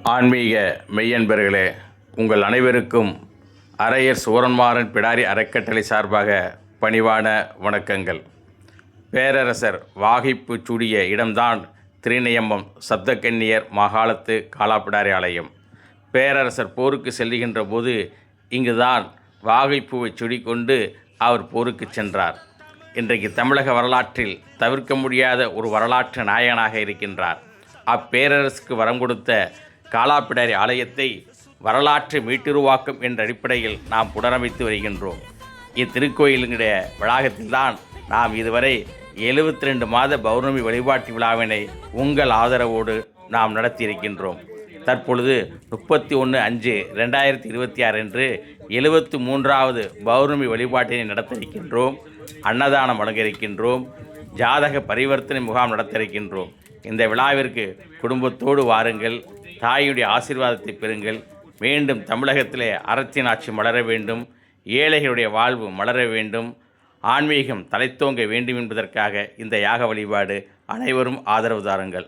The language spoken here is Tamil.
ஆன்மீக மெய்யன்பர்களே, உங்கள் அனைவருக்கும் அரையர் சூரன்மாறன் பிடாரி அறக்கட்டளை சார்பாக பணிவான வணக்கங்கள். பேரரசர் வாகைப்பு சூடிய இடம்தான் திருநெய்யம்பம் சப்தகன்னியர் மாகாளத்து காலாப்பிடாரி ஆலயம். பேரரசர் போருக்கு செல்லுகின்ற போது இங்குதான் வாகைப்பூவை சுடிக்கொண்டு அவர் போருக்கு சென்றார். இன்றைக்கு தமிழக வரலாற்றில் தவிர்க்க முடியாத ஒரு வரலாற்று நாயகனாக இருக்கின்றார். அப்பேரரசுக்கு வரம் கொடுத்த காலாப்பிடாரி ஆலயத்தை வரலாற்று மீட்டுருவாக்கம் என்ற அடிப்படையில் நாம் புனரமைத்து வருகின்றோம். இத்திருக்கோயிலுடைய வளாகத்தில்தான் நாம் இதுவரை 72 மாத பௌர்ணமி வழிபாட்டு விழாவினை உங்கள் ஆதரவோடு நாம் நடத்தியிருக்கின்றோம். தற்பொழுது 31/5/2026 அன்று 73வது பௌர்ணமி வழிபாட்டினை நடத்த இருக்கின்றோம். அன்னதானம் வழங்க இருக்கின்றோம். ஜாதக பரிவர்த்தனை முகாம் நடத்த இருக்கின்றோம். இந்த விழாவிற்கு குடும்பத்தோடு வாருங்கள். தாயுடைய ஆசீர்வாதத்தை பெறுங்கள். மீண்டும் தமிழகத்திலே அறத்தின் ஆட்சி மலர வேண்டும், ஏழைகளுடைய வாழ்வு மலர வேண்டும், ஆன்மீகம் தலைத்தோங்க வேண்டும் என்பதற்காக இந்த யாக வழிபாடு. அனைவரும் ஆதரவு தாருங்கள்.